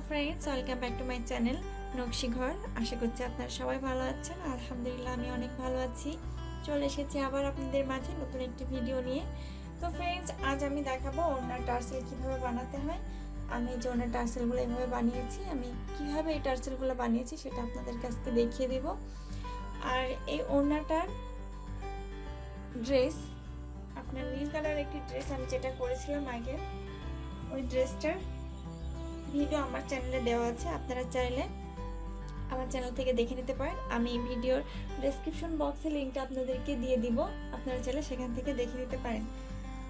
Friends welcome back to my channel Nakshi Ghar. आशा करছি আপনারা সবাই ভালো আছেন। আলহামদুলিল্লাহ আমি অনেক ভালো আছি। চলে এসেছি আবার আপনাদের মাঝে নতুন একটি ভিডিও নিয়ে। তো फ्रेंड्स আজ আমি দেখাবো ওড়নার টার্সেল কিভাবে বানাতে হয়। আমি যে ওড়নার টার্সেলগুলো এইভাবে বানিয়েছি, আমি কিভাবে এই টার্সেলগুলো বানিয়েছি সেটা আপনাদের কাছে দেখিয়ে দেব। আর এই ওড়নাটার ড্রেস, আপনার নীল কালার একটি ড্রেস আমি যেটা করেছিলাম আগে, ওই ড্রেসটার ভিডিও আমার চ্যানেলে দেওয়া আছে। আপনারা চাইলে আমার চ্যানেল থেকে দেখে নিতে পারেন। আমি ভিডিওর ডেসক্রিপশন বক্সে লিঙ্কটা আপনাদেরকে দিয়ে দিব, আপনারা চাইলে সেখান থেকে দেখে নিতে পারেন।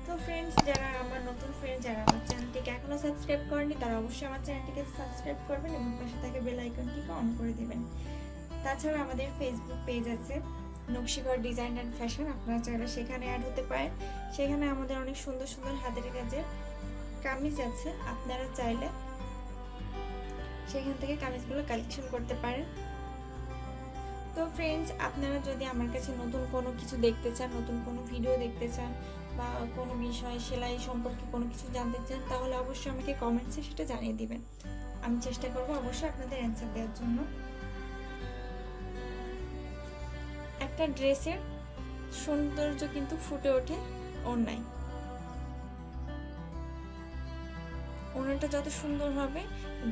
তো ফ্রেন্ডস, যারা আমার নতুন ফ্রেন্ড, যারা আমার চ্যানেলটিকে এখনও সাবস্ক্রাইব করেনি, তারা অবশ্যই আমার চ্যানেলটিকে সাবস্ক্রাইব করবেন এবং পাশে থাকা বেল আইকনটিকে অন করে দেবেন। তাছাড়া আমাদের ফেসবুক পেজ আছে নকশি ঘর ডিজাইন অ্যান্ড ফ্যাশন, আপনারা চাইলে সেখানে অ্যাড হতে পারেন। সেখানে আমাদের অনেক সুন্দর সুন্দর হাতের কাজের কামিজ আছে, আপনারা চাইলে সেখান থেকে কামিজগুলো কালেকশন করতে পারেন। তো ফ্রেন্ডস, আপনারা যদি আমার কাছে নতুন কোনো কিছু দেখতে চান, নতুন কোনো ভিডিও দেখতে চান, বা কোনো বিষয় সেলাই সম্পর্কে কোনো কিছু জানতে চান, তাহলে অবশ্যই আমাকে কমেন্টসে সেটা জানিয়ে দিবেন। আমি চেষ্টা করব অবশ্যই আপনাদের অ্যান্সার দেওয়ার জন্য। একটা ড্রেসের সৌন্দর্য কিন্তু ফুটে ওঠে ওড়নায়। ওড়নাটা যত সুন্দর হবে,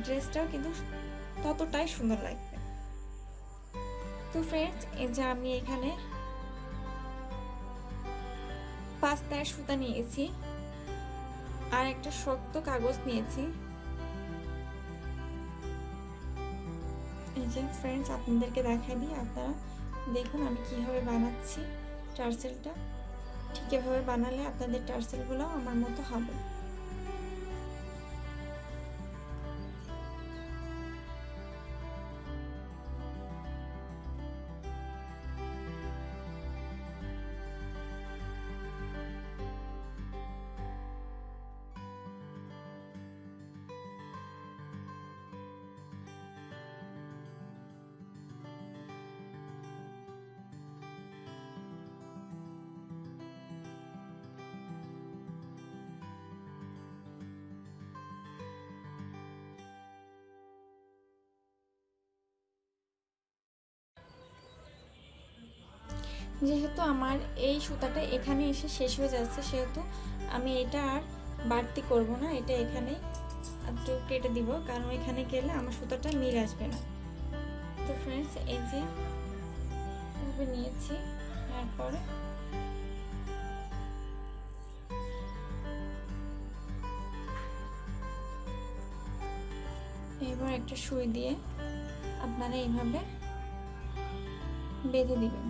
ড্রেসটাও কিন্তু ততটাই সুন্দর লাগবে। তো ফ্রেন্ডস, এই যে আমি এখানে 5 তার সুতা নিয়েছি আর একটা শক্ত কাগজ নিয়েছি। এই যে ফ্রেন্ডস, আপনাদেরকে দেখাই দিই, আপনারা দেখুন আমি কিভাবে বানাচ্ছি টার্সেলটা। ঠিক এভাবে বানালে আপনাদের টার্সেলগুলো আমার মতো হবে। যেহেতু আমার এই সুতাটা এখানে এসে শেষ হয়ে যাচ্ছে, সেহেতু আমি এটা আর বাড়তি করব না, এটা এখানেই একটু কেটে দিব, কারণ এখানে গেলে আমার সুতাটা মিল আসবে না। তো ফ্রেন্ডস, এই যে এভাবে নিয়েছি, তারপরে এবার একটা সুই দিয়ে আপনারা এইভাবে বেঁধে দিবেন।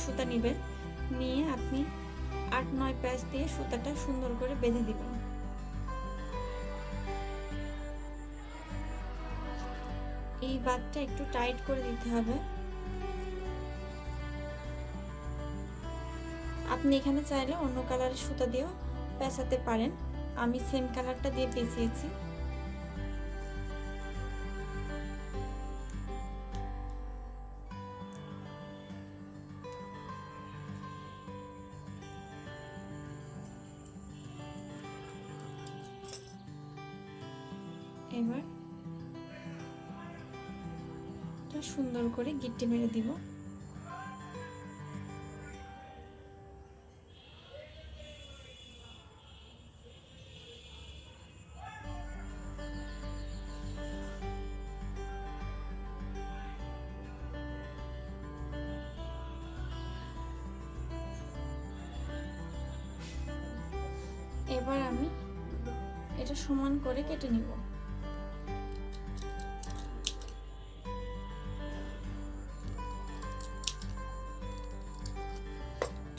সুতা নেবেন, নিয়ে আপনি 8-9 প্যাচ দিয়ে সুতাটা সুন্দর করে বেঁধে দিবেন। এই বাঁধটা একটু টাইট করে দিতে হবে। আপনি এখানে চাইলে অন্য কালারের সুতা দিয়েও পেঁচাতে পারেন, আমি সেম কালারটা দিয়ে পেঁচিয়েছি। এবার এখন সুন্দর করে গিট্টি মেরে দিব। এবার আমি এটা সমান করে কেটে নিব।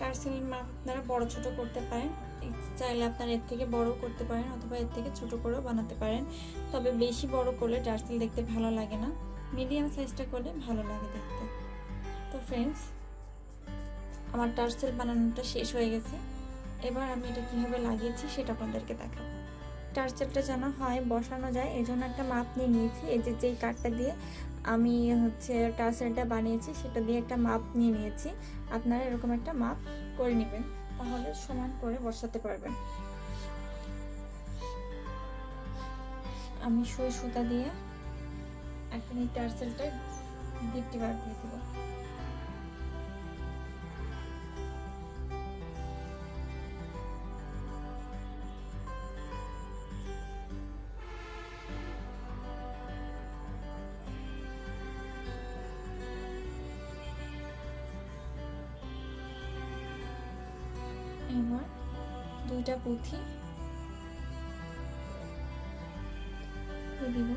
টার্সেলের মাপ আপনারা বড় ছোট করতে পারেন, চাইলে আপনারা এর থেকে বড় করতে পারেন অথবা এর থেকে ছোট করেও বানাতে পারেন। তবে বেশি বড় করলে টার্সেল দেখতে ভালো লাগে না, মিডিয়াম সাইজটা করলে ভালো লাগে দেখতে। তো ফ্রেন্ডস, আমার টার্সেল বানানোটা শেষ হয়ে গেছে। এবার আমি এটা কিভাবে লাগিয়েছি সেটা আপনাদেরকে দেখাবো। টার্সেলটা যেন হয় বসানো যায় এই জন্য একটা মাপ নিয়ে নিয়েছি। এই যে যেই কাঠটা দিয়ে আমি টার্সেলটা বানিয়েছি সেটা দিয়ে একটা মাপ নিয়ে নিয়েছি। আপনারা এরকম একটা মাপ করে নেবেন, তাহলে সমান করে বসাতে পারবেন। আমি সুই সুতা দিয়ে এখন এই টার্সেলটা গিট্টি বার দিয়ে দেব। এবার দুইটা পুঁথি দিব।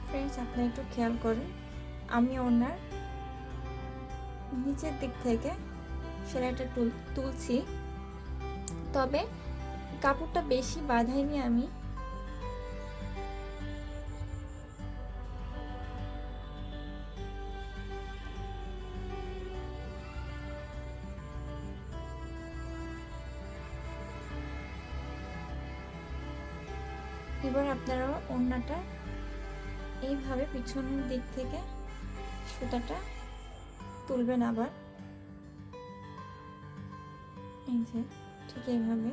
ফ্রেন্ডস, আপনি একটু খেয়াল করেন, আমি ওনার নিচের দিক থেকে সেলাইটা তুলছি, তবে কাপড়টা বেশি বাঁধাইনি আমি। এবার আপনারা ওড়নাটা এইভাবে পিছনের দিক থেকে সুতাটা তুলবেন, আবার এই যে ঠিক এইভাবে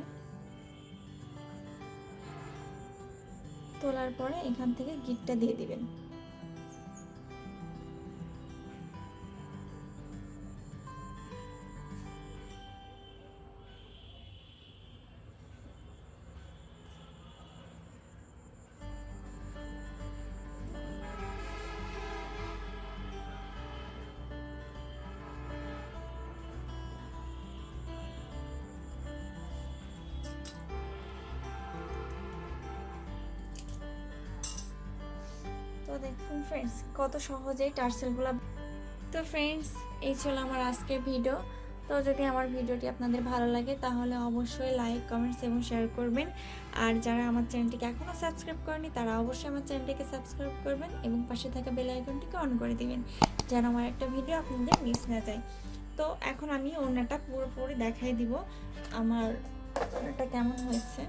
তোলার পরে এখান থেকে গিটটা দিয়ে দিবেন। তো দেখুন ফ্রেন্ডস, কত সহজেই টার্সেলগুলো। তো ফ্রেন্ডস, এই ছিল আমার আজকের ভিডিও। তো যদি আমার ভিডিওটি আপনাদের ভালো লাগে তাহলে অবশ্যই লাইক, কমেন্টস এবং শেয়ার করবেন। আর যারা আমার চ্যানেলটিকে এখনও সাবস্ক্রাইব করেনি তারা অবশ্যই আমার চ্যানেলটিকে সাবস্ক্রাইব করবেন এবং পাশে থাকা বেল আইকনটিকে অন করে দিবেন, যেন আমার একটা ভিডিও আপনাদের মিস না যায়। তো এখন আমি ওড়নাটা পুরোপুরি দেখাই দিব আমার ওড়নাটা কেমন হয়েছে।